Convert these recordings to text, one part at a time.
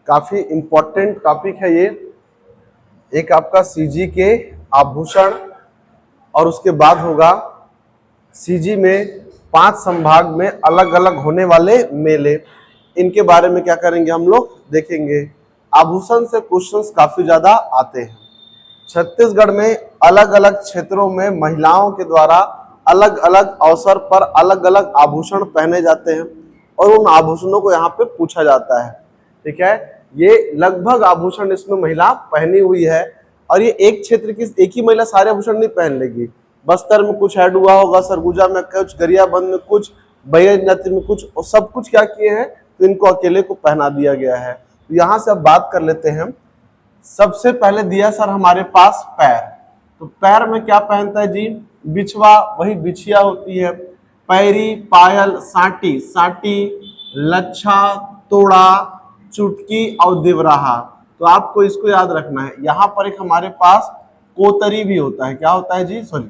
काफी important topic है ये। एक आपका सीजी के आभूषण और उसके बाद होगा सीजी में 5 संभाग में अलग अलग होने वाले मेले। इनके बारे में क्या करेंगे हम लोग देखेंगे। आभूषण से क्वेश्चंस काफी ज्यादा आते हैं। छत्तीसगढ़ में अलग अलग क्षेत्रों में महिलाओं के द्वारा अलग अलग अवसर पर अलग अलग आभूषण पहने जाते हैं और उन आभूषणों को यहाँ पे पूछा जाता है। ठीक है, ये लगभग आभूषण इसमें महिला पहनी हुई है और ये एक क्षेत्र की एक ही महिला सारे आभूषण नहीं पहन लेगी। बस्तर में कुछ ऐड हुआ होगा, सरगुजा में कुछ, गरियाबंद में कुछ, बहिरा जाति में कुछ, और सब कुछ क्या किए हैं तो इनको अकेले को पहना दिया गया है। तो यहाँ से अब बात कर लेते हैं। सबसे पहले दिया सर हमारे पास पैर। तो पैर में क्या पहनता है जी, बिछवा, वही बिछिया होती है, पैरी, पायल, साटी, साटी, लच्छा, तोड़ा, चुटकी और देवराहा। तो आपको इसको याद रखना है। यहाँ पर एक हमारे पास कोतरी भी होता है। क्या होता है जी, सॉरी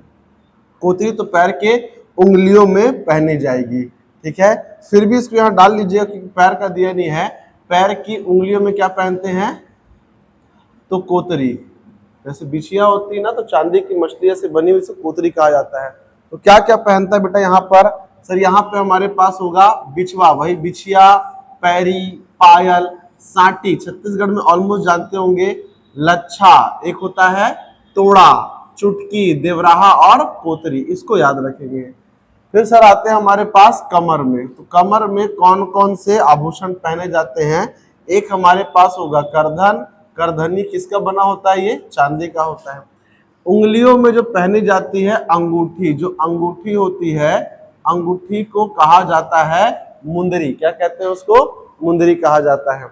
कोतरी, तो पैर के उंगलियों में पहनी जाएगी। ठीक है, फिर भी इसको यहाँ डाल लीजिएगा क्योंकि पैर का दिया नहीं है। पैर की उंगलियों में क्या पहनते हैं तो कोतरी। जैसे बिछिया होती है ना, तो चांदी की मछली से बनी हुई से कोतरी कहा जाता है। तो क्या क्या पहनता है बेटा यहाँ पर, सर यहाँ पे हमारे पास होगा बिछवा, वही बिछिया, पैरी, पायल, साटी, छत्तीसगढ़ में ऑलमोस्ट जानते होंगे, लच्छा, एक होता है तोड़ा, चुटकी, देवराहा और कोतरी, इसको याद रखेंगे। फिर सर आते हैं हमारे पास कमर में। तो कमर में कौन कौन से आभूषण पहने जाते हैं। एक हमारे पास होगा करधन। करधनी किसका बना होता है, ये चांदी का होता है। उंगलियों में जो पहनी जाती है अंगूठी, जो अंगूठी होती है, अंगूठी को कहा जाता है मुंदरी। क्या कहते हैं उसको, मुंदरी कहा जाता है।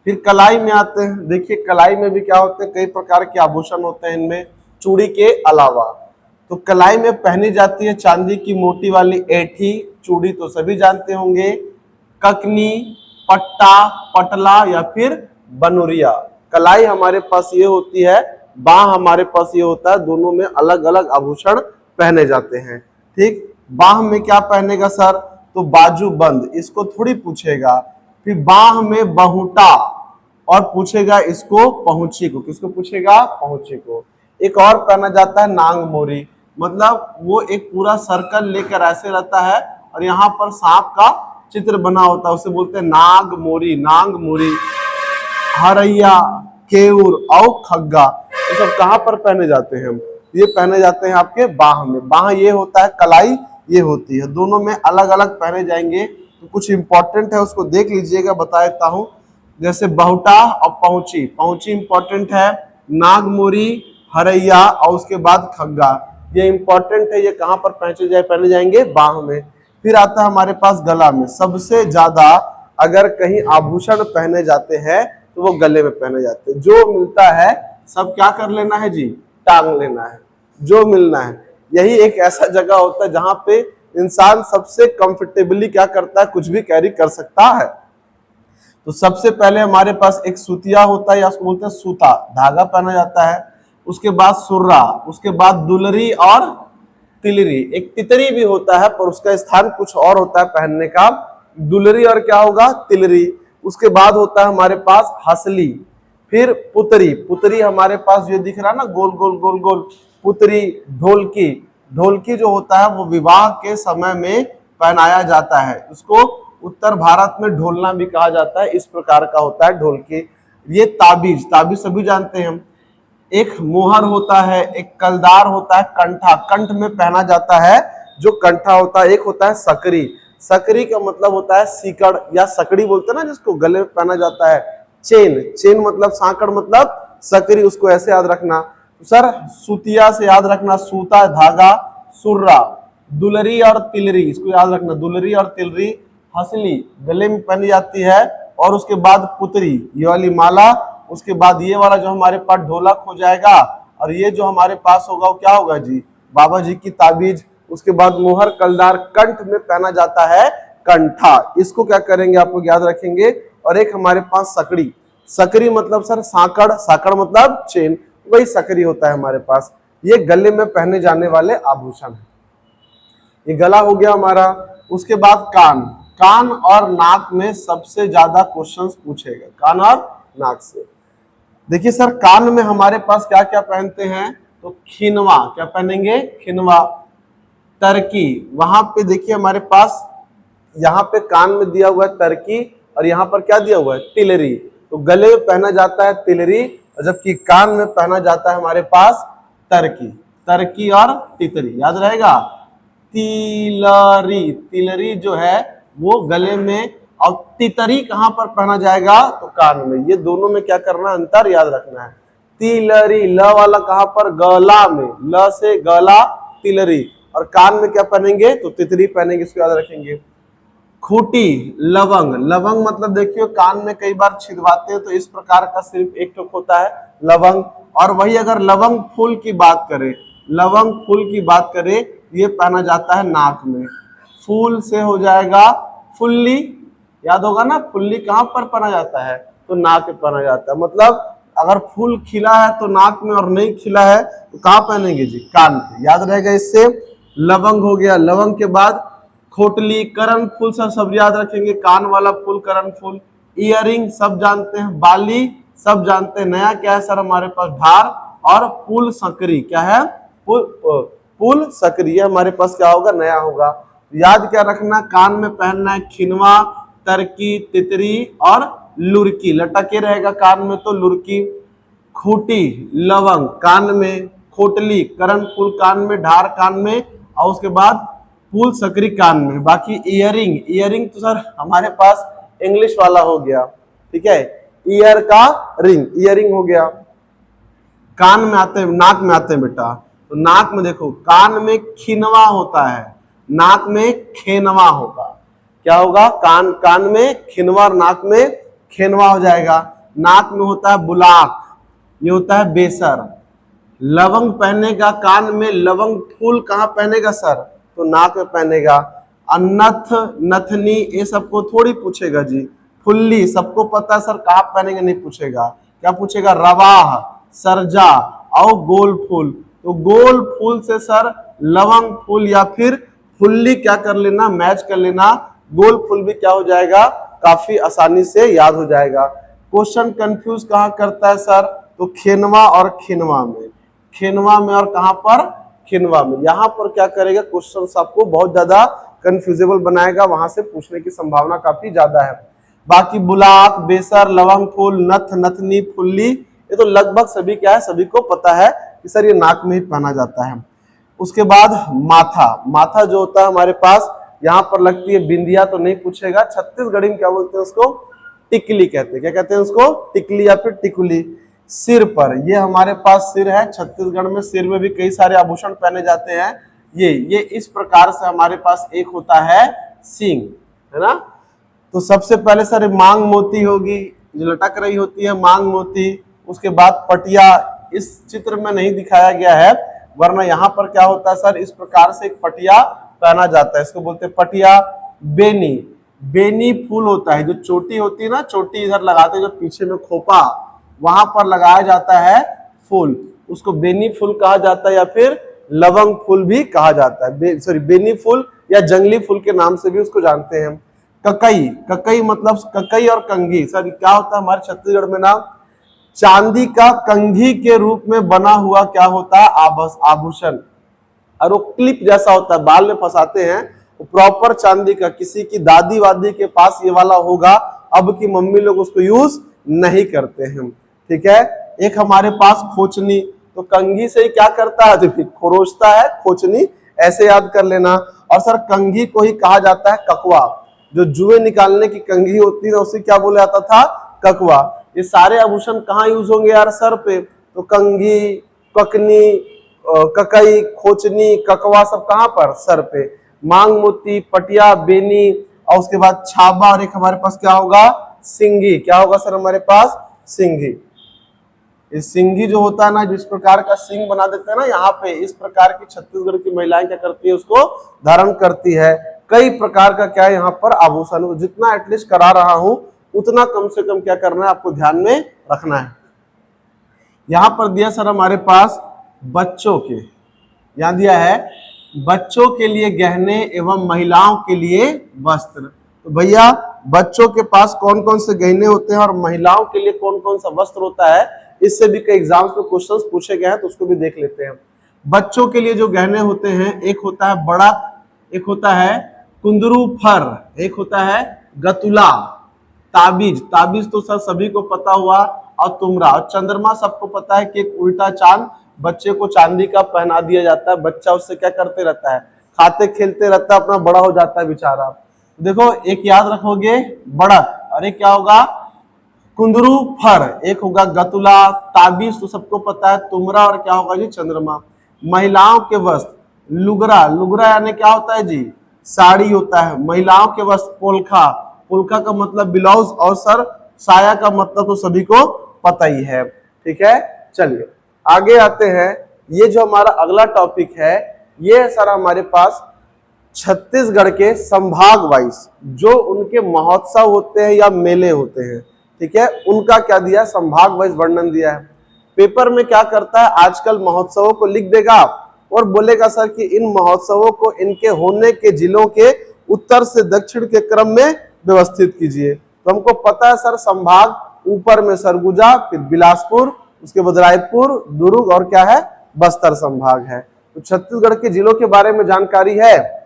फिर कलाई में आते हैं। देखिए कलाई में भी क्या होते हैं, कई प्रकार के आभूषण होते हैं इनमें, चूड़ी के अलावा। तो कलाई में पहनी जाती है चांदी की मोटी वाली ऐठी, चूड़ी तो सभी जानते होंगे, ककनी, पट्टा, पटला या फिर बनुरिया। कलाई हमारे पास ये होती है, बाह हमारे पास ये होता है, दोनों में अलग अलग आभूषण पहने जाते हैं। ठीक, बाह में क्या पहनेगा सर, तो बाजू बंद, इसको थोड़ी पूछेगा। फिर बाह में बहुटा और पूछेगा इसको पहुंची को, किसको पूछेगा, पहुंची को। एक और पहना जाता है नांग मोरी, मतलब वो एक पूरा सर्कल लेकर ऐसे रहता है और यहाँ पर सांप का चित्र बना होता है, उसे बोलते हैं नाग मोरी। नांग मोरी, हरैया, केऊर और खग्गा, ये सब कहाँ पर पहने जाते हैं, ये पहने जाते हैं आपके बाह में। बाह ये होता है, कलाई ये होती है, दोनों में अलग अलग पहने जाएंगे। तो कुछ इंपॉर्टेंट है उसको देख लीजिएगा, बता देता हूँ। जैसे बहुटा और पहुंची, पहुंची इंपॉर्टेंट है, नागमोरी, हरैया और उसके बाद खग्गा, ये इंपॉर्टेंट है। ये कहाँ पर पहने जाएंगे, बाह में। फिर आता है हमारे पास गला में। सबसे ज्यादा अगर कहीं आभूषण पहने जाते हैं तो वो गले में पहने जाते हैं। जो मिलता है सब क्या कर लेना है जी, टांग लेना है, जो मिलना है। यही एक ऐसा जगह होता है जहां पे इंसान सबसे कंफर्टेबली क्या करता है, कुछ भी कैरी कर सकता है। तो सबसे पहले हमारे पास एक सूतिया होता है, या उसको बोलते हैं सूता, धागा पहना जाता है। उसके बाद सुर्रा, उसके बाद दुलरी और तिलरी। एक तितरी भी होता है पर उसका स्थान कुछ और होता है पहनने का, दुलरी और क्या होगा, तिलरी। उसके बाद होता है हमारे पास हसली, फिर पुतरी। पुतरी हमारे पास ये दिख रहा है ना, गोल गोल गोल गोल पुतरी। ढोलकी, ढोलकी जो होता है वो विवाह के समय में पहनाया जाता है, उसको उत्तर भारत में ढोलना भी कहा जाता है, इस प्रकार का होता है ढोलकी। ये ताबीज, ताबीज सभी जानते हैं हम। एक मोहर होता है, एक कलदार होता है, कंठा, कंठ में पहना जाता है जो कंठा होता है। एक होता है सकरी, सकरी का मतलब होता है सीकड़ या सकड़ी बोलते हैं ना जिसको गले में पहना जाता है। चेन, चेन मतलब सांकड़, मतलब सकरी, उसको ऐसे याद रखना। तो सर सूतिया से याद रखना, सूता धागा, सुर्रा, दुलरी और तिलरी, इसको याद रखना, दुलरी और तिलरी। हसली गले में पहनी जाती है, और उसके बाद पुतरी, ये वाली माला। उसके बाद ये वाला जो हमारे पास ढोलक हो जाएगा, और ये जो हमारे पास होगा वो क्या होगा जी, बाबा जी की ताबीज। उसके बाद मोहर, कलदार, कंठ में पहना जाता है कंठा, इसको क्या करेंगे आप लोग याद रखेंगे। और एक हमारे पास सकड़ी, सकरी मतलब सर सांकड़, सांकड़ मतलब चेन, वही सकरी होता है हमारे पास। ये गले में पहने जाने वाले आभूषण है। ये गला हो गया हमारा। उसके बाद कान, कान और नाक में सबसे ज्यादा क्वेश्चंस पूछेगा, कान और नाक से। देखिए सर, कान में हमारे पास क्या क्या पहनते हैं, तो खिनवा, क्या पहनेंगे, खिनवा। तरकी, वहां पे देखिए हमारे पास यहाँ पे कान में दिया हुआ है तरकी, और यहाँ पर क्या दिया हुआ है, तिलरी। तो गले में पहना जाता है तिलरी, जबकि कान में पहना जाता है हमारे पास तरकी। तरकी और तितरी याद रहेगा। तिलरी, तिलरी जो है वो गले में, और तितरी कहां पर पहना जाएगा, तो कान में। ये दोनों में क्या करना, अंतर याद रखना है। तिलरी, ल वाला कहां पर, गला में, ल से गला, तिलरी। और कान में क्या पहनेंगे, तो तितरी पहनेंगे, इसको याद रखेंगे। खूटी, लवंग, लवंग मतलब देखियो कान में कई बार छिदवाते हैं, तो इस प्रकार का सिर्फ एक टुक होता है लवंग। और वही अगर लवंग फूल की बात करें, लवंग फूल की बात करें, ये पहना जाता है नाक में। फूल से हो जाएगा फुल्ली, याद होगा ना, फुल्ली कहां पर पहना जाता है, तो नाक में पहना जाता है। मतलब अगर फूल खिला है तो नाक में, और नहीं खिला है तो कहां पहनेंगे जी, कान पे, याद रहेगा। इससे लवंग हो गया। लवंग के बाद खोटली, करण फूल, सब याद रखेंगे, कान वाला फूल करण फूल। ईयरिंग सब जानते हैं, बाली सब जानते हैं। नया क्या है सर हमारे पास, ढार और पुल सकरी, क्या है, पुल सकरी, ये हमारे पास क्या होगा, नया होगा। याद क्या रखना, कान में पहनना है खिनवा, तरकी, तितरी और लुरकी, लटके रहेगा कान में तो लुरकी। खूटी, लवंग कान में, खोटली, करण फूल कान में, ढार कान में, और उसके बाद फूल सकरी कान में। बाकी ईयरिंग, ईयरिंग तो सर हमारे पास इंग्लिश वाला हो गया, ठीक है, ईयर का रिंग, ईयरिंग हो गया। कान में आते हैं, नाक में आते हैं बेटा, तो नाक में देखो, कान में खिनवा होता है, नाक में खेनवा होगा। क्या होगा, कान में खिनवा और नाक में खेनवा हो जाएगा। नाक में होता है बुलाक, ये होता है बेसर। लवंग पहनेगा कान में, लवंग फूल कहाँ पहनेगा सर, तो नाक में पहनेगा। अनथ, नथनी, ये सबको थोड़ी पूछेगा जी। फुल्ली सबको पता है सर, कहाँ पहनेंगे, नहीं पूछेगा। क्या पूछेगा, रवाह, सरजा और गोल फूल। तो गोल फूल से सर लवंग फूल या फिर फुल्ली क्या कर लेना, मैच कर लेना। गोल फूल भी क्या हो जाएगा, काफी आसानी से याद हो जाएगा। क्वेश्चन कंफ्यूज कहाँ करता है सर, तो खेनवा और खिनवा में, खेनवा में और कहां पर, खिनवा में। यहां पर क्या करेगा, क्वेश्चन आपको बहुत ज्यादा कंफ्यूजेबल बनाएगा, वहां से पूछने की संभावना काफी ज्यादा है। बाकी बुलाक, बेसर, लवंग फूल, नथ, नथनी, फुल्ली, ये तो लगभग सभी क्या है, सभी को पता है कि सर ये नाक में ही पहना जाता है। उसके बाद माथा, माथा जो होता है हमारे पास, यहाँ पर लगती है बिंदिया, तो नहीं पूछेगा। छत्तीसगढ़ी में क्या बोलते हैं उसको, टिकली कहते हैं। क्या कहते हैं उसको, टिकली या फिर टिकुली। सिर पर, ये हमारे पास सिर है, छत्तीसगढ़ में सिर में भी कई सारे आभूषण पहने जाते हैं। ये इस प्रकार से हमारे पास एक होता है सींग, है ना। तो सबसे पहले सर मांग मोती होगी, जो लटक रही होती है मांग मोती। उसके बाद पटिया, इस चित्र में नहीं दिखाया गया है, वरना यहाँ पर क्या होता है सर, इस प्रकार से एक पटिया पहना जाता है, इसको बोलते हैं पटिया। बेनी, बेनी फूल होता है, जो चोटी होती है ना, चोटी इधर लगाते हैं, जो पीछे में खोपा, वहां पर लगाया जाता है फूल, उसको बेनी फूल कहा जाता है, या फिर लवंग फूल भी कहा जाता है। सॉरी, बेनी फूल या जंगली फूल के नाम से भी उसको जानते हैं। ककई, ककई मतलब ककई और कंघी, सर क्या होता है हमारे छत्तीसगढ़ में नाम, चांदी का कंघी के रूप में बना हुआ क्या होता है, आभूषण, और वो क्लिप जैसा होता है, बाल में फंसाते हैं, वो प्रॉपर चांदी का। किसी की दादी वादी के पास ये वाला होगा, अब की मम्मी लोग उसको यूज नहीं करते हैं, ठीक है। एक हमारे पास खोचनी, तो कंघी से ही क्या करता है, तो खरोचता है, खोचनी ऐसे याद कर लेना। और सर कंघी को ही कहा जाता है ककवा, जो जुए निकालने की कंघी होती है उसे क्या बोला जाता था, ककवा। ये सारे आभूषण कहाँ यूज होंगे यार, सर पे, तो कंघी, ककनी, ककई, खोचनी, ककवा सब कहां पर, सर पे। मांग मोती, पटिया, बेनी, और उसके बाद छाबा, और एक हमारे पास क्या होगा, सिंगी। क्या होगा सर हमारे पास, सिंगी। इस सिंगी जो होता है ना, जिस प्रकार का सिंग बना देते हैं ना यहाँ पे, इस प्रकार की छत्तीसगढ़ की महिलाएं क्या करती है, उसको धारण करती है। कई प्रकार का क्या है यहाँ पर आभूषण, जितना एटलीस्ट करा रहा हूं उतना कम से कम क्या करना है, आपको ध्यान में रखना है। यहाँ पर दिया सर हमारे पास बच्चों के, यहाँ दिया है बच्चों के लिए गहने एवं महिलाओं के लिए वस्त्र। तो भैया बच्चों के पास कौन कौन से गहने होते हैं और महिलाओं के लिए कौन कौन सा वस्त्र होता है, इससे भी कई एग्जाम्स में क्वेश्चंस पूछे गए हैं, तो उसको भी देख लेते हैं। बच्चों के लिए जो गहने होते हैं, एक होता है बड़ा, एक होता है कुंदरू फर, एक होता है गतुला, ताबीज, ताबीज तो सर सभी को पता हुआ, और तुमरा, और चंद्रमा सबको पता है कि एक उल्टा चांद बच्चे को चांदी का पहना दिया जाता है, बच्चा उससे क्या करते रहता है, खाते खेलते रहता है, अपना बड़ा हो जाता है बेचारा। देखो एक याद रखोगे बड़क, और एक क्या होगा कुंदरू फर, एक होगा गतुला, ताबीज तो सबको पता है, तुमरा, और क्या होगा जी चंद्रमा। महिलाओं के वस्त्र लुगरा, लुगरा यानी क्या होता है जी, साड़ी होता है। महिलाओं के वस्त्र पोलखा, पोलखा का मतलब ब्लाउज, और सर साया का मतलब तो सभी को पता ही है। ठीक है, चलिए आगे आते हैं। ये जो हमारा अगला टॉपिक है, ये सर हमारे पास छत्तीसगढ़ के संभाग वाइज जो उनके महोत्सव होते हैं या मेले होते हैं, ठीक है, उनका क्या दिया, संभाग वाइज वर्णन दिया है। पेपर में क्या करता है, आजकल महोत्सवों को लिख देगा और बोलेगा सर कि इन महोत्सवों को इनके होने के जिलों के उत्तर से दक्षिण के क्रम में व्यवस्थित कीजिए। तो हमको पता है सर संभाग ऊपर में सरगुजा, फिर बिलासपुर, उसके बाद रायपुर, दुर्ग, और क्या है बस्तर संभाग है। तो छत्तीसगढ़ के जिलों के बारे में जानकारी है।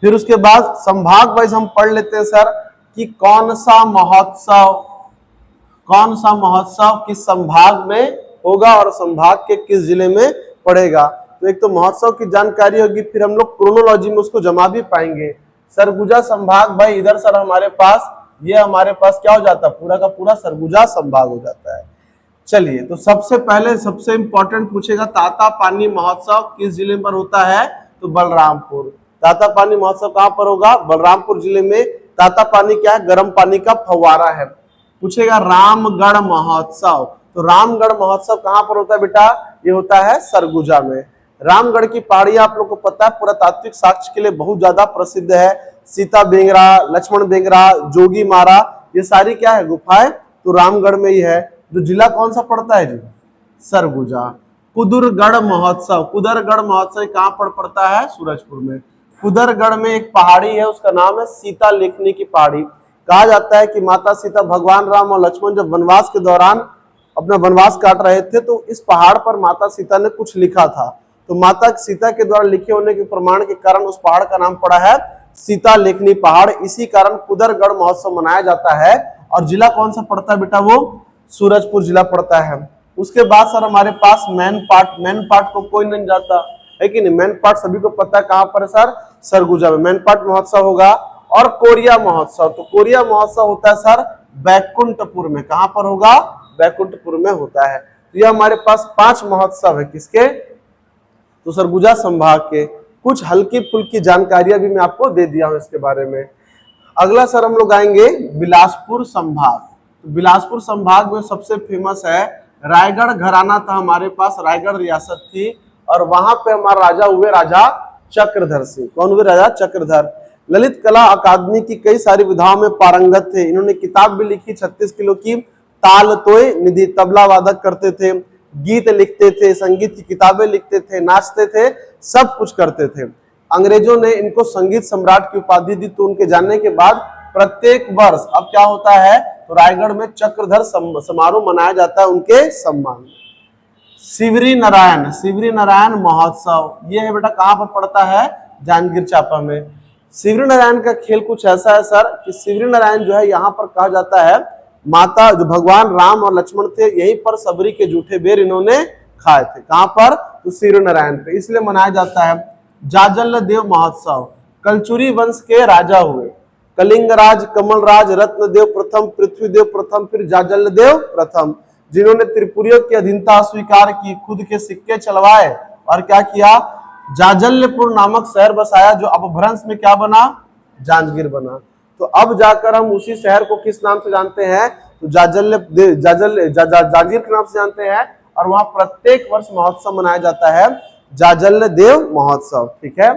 फिर उसके बाद संभाग वाइज हम पढ़ लेते हैं सर कि कौन सा महोत्सव किस संभाग में होगा और संभाग के किस जिले में पड़ेगा। तो एक तो महोत्सव की जानकारी होगी, फिर हम लोग क्रोनोलॉजी में उसको जमा भी पाएंगे। सरगुजा संभाग भाई इधर सर हमारे पास, ये हमारे पास क्या हो जाता है, पूरा का पूरा सरगुजा संभाग हो जाता है। चलिए, तो सबसे पहले सबसे इंपॉर्टेंट पूछेगा तातापानी महोत्सव किस जिले पर होता है, तो बलरामपुर। तातापानी महोत्सव कहां पर होगा, बलरामपुर जिले में। तातापानी क्या है, गर्म पानी का फव्वारा है। पूछेगा रामगढ़ महोत्सव, तो रामगढ़ महोत्सव कहां पर होता है बेटा, ये होता है सरगुजा में। रामगढ़ की पहाड़ी आप लोग को पता है पुरातात्विक साक्ष्य के लिए बहुत ज्यादा प्रसिद्ध है। सीता बेंगरा, लक्ष्मण बेंगरा, जोगी मारा, ये सारी क्या है गुफाएं, तो रामगढ़ में ही है। जो जिला कौन सा पड़ता है जी, सरगुजा। कुदरगढ़ महोत्सव, कुदरगढ़ महोत्सव कहां पर पड़ता है, सूरजपुर में। कुदरगढ़ में एक पहाड़ी है, उसका नाम है सीता लेखनी की पहाड़ी। कहा जाता है कि माता सीता, भगवान राम और लक्ष्मण जब वनवास के दौरान अपना वनवास काट रहे थे, तो इस पहाड़ पर माता सीता ने कुछ लिखा था। तो माता सीता के द्वारा लिखे होने के प्रमाण के कारण उस पहाड़ का नाम पड़ा है सीता लेखनी पहाड़। इसी कारण कुदरगढ़ महोत्सव मनाया जाता है। और जिला कौन सा पड़ता है बेटा, वो सूरजपुर जिला पड़ता है। उसके बाद सर हमारे पास मैन पाट को कोई नहीं जाता है कि नहीं, मैन पाट सभी को पता है कहां पर सर, सरगुजा में मैन पाट महोत्सव होगा। और कोरिया महोत्सव, तो कोरिया महोत्सव होता है सर बैकुंठपुर में। कहां पर होगा, बैकुंठपुर में होता है। तो ये हमारे पास 5 महोत्सव है, किसके, तो सरगुजा संभाग के। कुछ हल्की फुल्की जानकारियां भी मैं आपको दे दिया हूं इसके बारे में। अगला सर हम लोग आएंगे बिलासपुर संभाग। तो बिलासपुर संभाग में सबसे फेमस है रायगढ़ घराना था हमारे पास, रायगढ़ रियासत थी, और वहां पे हमारा राजा हुए राजा चक्रधर सिंह। कौन हुए, राजा चक्रधर। ललित कला अकादमी की कई सारी विधाओं में पारंगत थे। इन्होंने किताब भी लिखी 36 किलो की, ताल तोय निधि, तबला वादक करते थे, गीत लिखते थे, संगीत की किताबें लिखते थे, नाचते थे, सब कुछ करते थे। अंग्रेजों ने इनको संगीत सम्राट की उपाधि दी। तो उनके जाने के बाद प्रत्येक वर्ष अब क्या होता है, तो रायगढ़ में चक्रधर समारोह मनाया जाता है उनके सम्मान में। शिवरी नारायण महोत्सव, ये है बेटा कहां पर पड़ता है, जांजगीर चांपा में। शिवरी नारायण का खेल कुछ ऐसा है सर कि शिवरी नारायण जो है यहाँ पर कहा जाता है, माता जो भगवान राम और लक्ष्मण थे, यहीं पर सबरी के जूठे बेर इन्होंने खाए थे। कहां पर, तो शिवरी नारायण पे, इसलिए मनाया जाता है। जाजल देव महोत्सव, कलचुरी वंश के राजा हुए, कलिंगराज, कमलराज, रत्नदेव प्रथम, पृथ्वीदेव प्रथम, फिर जाजल देव प्रथम, जिन्होंने त्रिपुरियों की अधीनता स्वीकार की, खुद के सिक्के चलवाए, और क्या किया, जाजल्यपुर नामक शहर बसाया, जो अपभ्रंश में क्या बना, जांजगीर बना। तो अब जाकर हम उसी शहर को किस नाम से जानते हैं, तो जांजगीर के नाम से जानते हैं। और वहां प्रत्येक वर्ष महोत्सव मनाया जाता है, जाजल्य देव महोत्सव। ठीक है,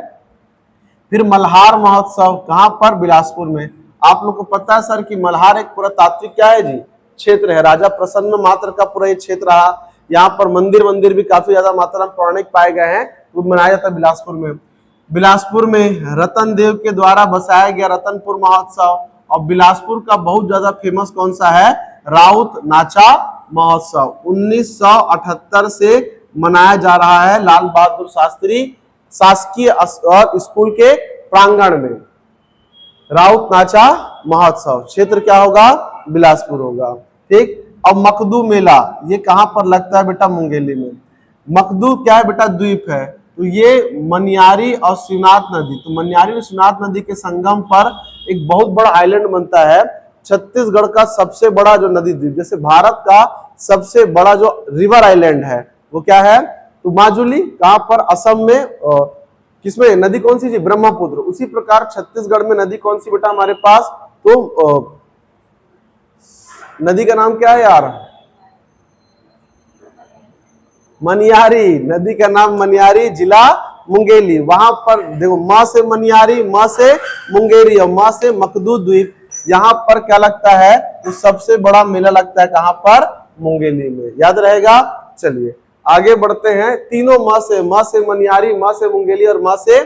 फिर मल्हार महोत्सव, कहां पर, बिलासपुर में। आप लोग को पता है सर कि मल्हार एक पुरातात्विक क्या है जी, क्षेत्र है। राजा प्रसन्न मात्र का पूरा ये क्षेत्र रहा। यहाँ पर मंदिर भी काफी ज्यादा मात्रा में पौराणिक पाए गए हैं, वो मनाया जाता है बिलासपुर में। बिलासपुर में रतन देव के द्वारा बसाया गया रतनपुर महोत्सव। और बिलासपुर का बहुत ज्यादा फेमस कौन सा है? राउत नाचा महोत्सव 1978 से मनाया जा रहा है लाल बहादुर शास्त्री शासकीय स्कूल के प्रांगण में। राउत नाचा महोत्सव क्षेत्र क्या होगा? बिलासपुर होगा। ठीक। अब मकदू मेला ये कहां पर लगता है बेटा? मुंगेली में। मकदू क्या है बेटा? द्वीप है। तो ये मनियारी और शिवनाथ नदी, तो मनियारी और शिवनाथ नदी के संगम पर एक बहुत बड़ा आइलैंड बनता है। छत्तीसगढ़ का सबसे बड़ा जो नदी द्वीप, जैसे भारत का सबसे बड़ा जो रिवर आइलैंड है वो क्या है? तो माजुली। कहां पर? असम में। किसमें नदी कौन सी जी? ब्रह्मपुत्र। उसी प्रकार छत्तीसगढ़ में नदी कौन सी बेटा हमारे पास? तो नदी का नाम क्या है यार? मनियारी। नदी का नाम मनियारी, जिला मुंगेली। वहां पर देखो, म से मनियारी, म से मुंगेरी और म से मकदू द्वीप। यहाँ पर क्या लगता है? तो सबसे बड़ा मेला लगता है कहां पर? मुंगेली में। याद रहेगा। चलिए आगे बढ़ते हैं। तीनों म से मनियारी, म से मुंगेली और म से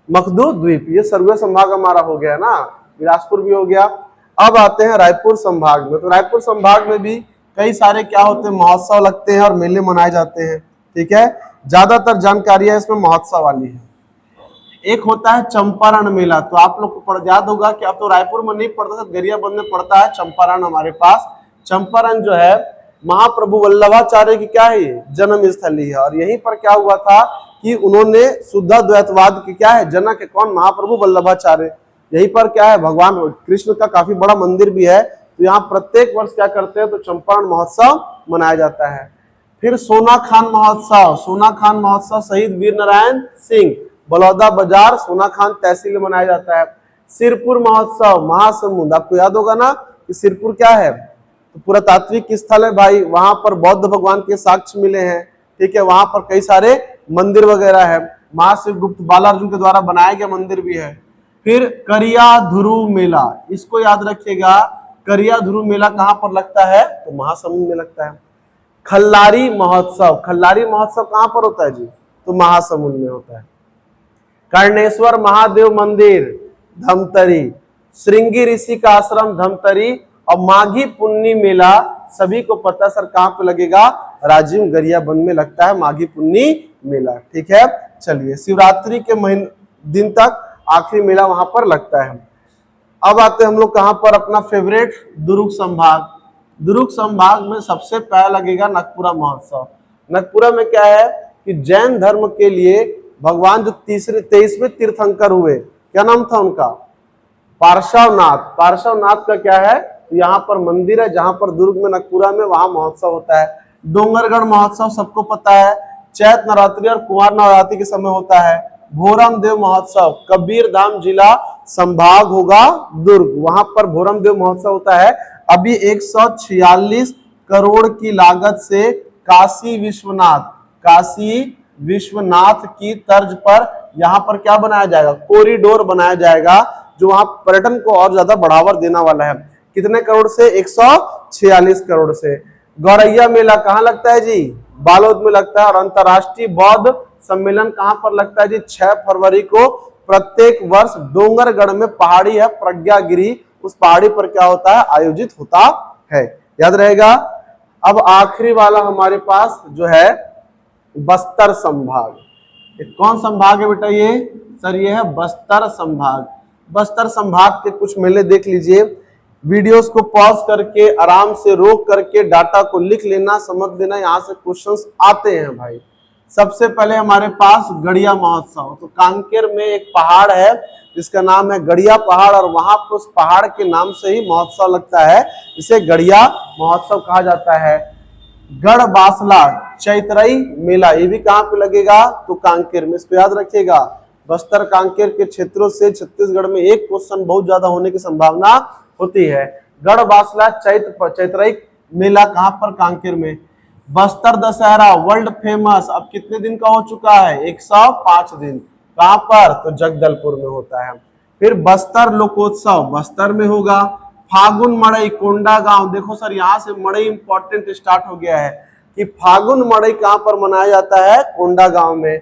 मकदू द्वीप। ये सर्वे संभाग हमारा हो गया ना, बिलासपुर भी हो गया। अब आते हैं रायपुर संभाग में। तो रायपुर संभाग में भी कई सारे क्या होते हैं? महोत्सव लगते हैं और मेले मनाए जाते हैं। ठीक है, ज्यादातर जानकारियां इसमें महोत्सव वाली है। एक होता है चंपारण मेला। तो आप लोग को याद होगा कि अब तो रायपुर में नहीं पड़ता था, गरियाबंद में पड़ता है चंपारण हमारे पास। चंपारण जो है महाप्रभु वल्लभाचार्य की क्या है? जन्म स्थली है। और यहीं पर क्या हुआ था कि उन्होंने शुद्धाद्वैतवाद की क्या है? जनक है। कौन? महाप्रभु वल्लभाचार्य। यहीं पर क्या है? भगवान कृष्ण का काफी बड़ा मंदिर भी है। तो यहाँ प्रत्येक वर्ष क्या करते हैं? तो चंपारण महोत्सव मनाया जाता है। फिर सोना खान महोत्सव। सोना खान महोत्सव शहीद वीर नारायण सिंह, बलौदा बाजार, सोना खान तहसील में मनाया जाता है। सिरपुर महोत्सव महासमुंद। आपको याद होगा ना कि सिरपुर क्या है? तो पुरातात्विक स्थल है भाई। वहां पर बौद्ध भगवान के साक्ष्य मिले हैं। ठीक है, वहां पर कई सारे मंदिर वगैरह है। महाशिवगुप्त बालार्जुन के द्वारा बनाया गया मंदिर भी है। फिर करिया ध्रुव मेला, इसको याद रखिएगा। करिया ध्रुव मेला कहां पर लगता है? तो महासमुंद में लगता है। खल्लारी महोत्सव। खल्लारी महोत्सव कहां पर होता है जी? तो महासमुंद में होता है। कर्णेश्वर महादेव मंदिर धमतरी, श्रृंगी ऋषि का आश्रम धमतरी और माघी पुन्नी मेला सभी को पता सर कहां पे लगेगा? राजीव गरियाबंद में लगता है माघी पुन्नी मेला। ठीक है, चलिए शिवरात्रि के दिन तक आखिरी मेला वहां पर लगता है। अब आते हम लोग कहां पर? अपना फेवरेट दुर्ग संभाग। दुर्ग संभाग में सबसे पहला लगेगा नकपुरा महोत्सव। नकपुरा में क्या है कि जैन धर्म के लिए भगवान जो 23वें तीर्थंकर हुए, क्या नाम था उनका? पार्श्वनाथ। पार्श्वनाथ का क्या है? यहाँ पर मंदिर है जहां पर दुर्ग में नकपुरा में वहां महोत्सव होता है। डोंगरगढ़ महोत्सव सबको पता है, चैत नवरात्रि और कुंवर नवरात्रि के समय होता है। भोरम देव महोत्सव कबीर धाम जिला संभाग होगा दुर्ग, वहां पर भोरम देव महोत्सव होता है। अभी 146 करोड़ की लागत से काशी विश्वनाथ की तर्ज पर यहाँ पर क्या बनाया जाएगा? कॉरिडोर बनाया जाएगा, जो वहां पर्यटन को और ज्यादा बढ़ावा देने वाला है। कितने करोड़ से? 146 करोड़ से। गौरैया मेला कहाँ लगता है जी? बालोद में लगता है। और अंतरराष्ट्रीय बौद्ध सम्मेलन कहां पर लगता है जी? 6 फरवरी को प्रत्येक वर्ष डोंगरगढ़ में पहाड़ी है प्रज्ञागिरी, उस पहाड़ी पर क्या होता है? आयोजित होता है। याद रहेगा। अब आखिरी वाला हमारे पास जो है बस्तर संभाग। कौन संभाग है बेटा ये? सर ये है बस्तर संभाग। बस्तर संभाग के कुछ मेले देख लीजिए। वीडियोस को पॉज करके आराम से रोक करके डाटा को लिख लेना, समझ लेना, यहाँ से क्वेश्चंस आते हैं भाई। सबसे पहले हमारे पास गड़िया महोत्सव। तो कांकेर में एक पहाड़ है जिसका नाम है गड़िया पहाड़, और वहां पर उस पहाड़ के नाम से ही महोत्सव लगता है, इसे गड़िया महोत्सव कहा जाता है। गढ़ बासला चैतरई मेला, ये भी कहां पे लगेगा? तो कांकेर में। इसको याद रखिएगा। बस्तर कांकेर के क्षेत्रों से छत्तीसगढ़ में एक क्वेश्चन बहुत ज्यादा होने की संभावना होती है। गढ़ बासला चैतरई मेला कहां पर? कांकेर में। बस्तर दशहरा वर्ल्ड फेमस, अब कितने दिन का हो चुका है? 105 दिन। कहां पर? तो जगदलपुर में होता है। फिर बस्तर लोकोत्सव बस्तर में होगा। फागुन मड़ई कोंडा गांव, देखो सर यहाँ से मड़ई इंपॉर्टेंट स्टार्ट हो गया है कि फागुन मड़ई कहां पर मनाया जाता है? कोंडा गांव में।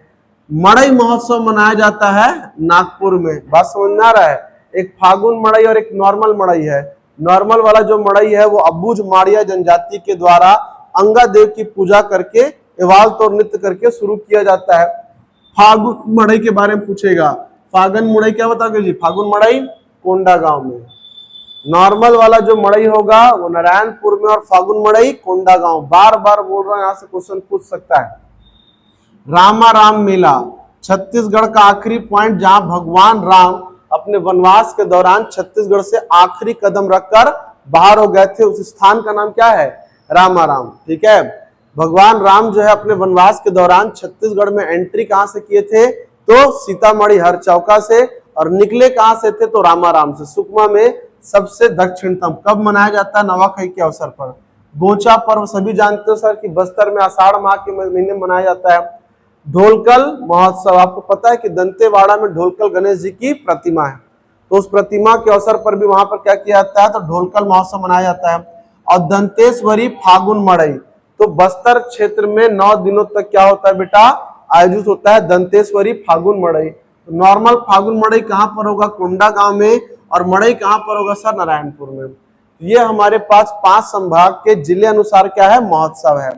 मड़ई महोत्सव मनाया जाता है नागपुर में। बात समझ में आ रहा है? एक फागुन मड़ई और एक नॉर्मल मड़ई है। नॉर्मल वाला जो मड़ई है वो अबूझ माड़िया जनजाति के द्वारा अंगा देव की पूजा करके एवाल तौर नृत्य करके शुरू किया जाता है। फागुन मड़ई के बारे में पूछेगा, फागुन मड़ई क्या बताओगे जी? फागुन मड़ई कोंडा गांव में। नॉर्मल वाला जो मड़ई होगा वो नारायणपुर में और फागुन मड़ई कोंडा गांव। बार बार बोल रहा हूं, यहां से क्वेश्चन पूछ सकता है। रामाराम मेला छत्तीसगढ़ का आखिरी पॉइंट जहां भगवान राम अपने वनवास के दौरान छत्तीसगढ़ से आखिरी कदम रखकर बाहर हो गए थे, उस स्थान का नाम क्या है? रामाराम। ठीक है, भगवान राम जो है अपने वनवास के दौरान छत्तीसगढ़ में एंट्री कहां से किए थे? तो सीतामढ़ी हरचौका से, और निकले कहां से थे? तो रामाराम से। सुकमा में सबसे दक्षिणतम। कब मनाया जाता है? नवाखाई के अवसर पर। गोचा पर्व सभी जानते हो सर कि बस्तर में आषाढ़ माह के महीने में मनाया जाता है। ढोलकल महोत्सव, आपको पता है कि दंतेवाड़ा में ढोलकल गणेश जी की प्रतिमा है, तो उस प्रतिमा के अवसर पर भी वहां पर क्या किया जाता है? तो ढोलकल महोत्सव मनाया जाता है। और दंतेश्वरी फागुन मड़ई, तो बस्तर क्षेत्र में 9 दिनों तक क्या होता है बेटा? आयोजित होता है दंतेश्वरी फागुन मड़ई। तो नॉर्मल फागुन मड़ई कहां पर होगा? कोंडा गांव में। और मड़ई कहां पर होगा सर? नारायणपुर में। ये हमारे पास 5 संभाग के जिले अनुसार क्या है? महोत्सव है।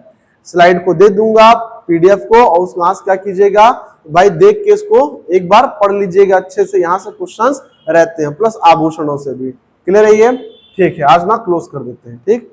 स्लाइड को दे दूंगा पीडीएफ को, और उस वहां से क्या कीजिएगा भाई, देख के इसको एक बार पढ़ लीजिएगा अच्छे से। यहाँ से क्वेश्चंस रहते हैं, प्लस आभूषणों से भी। क्लियर है ये? ठीक है, आज ना क्लोज कर देते हैं। ठीक।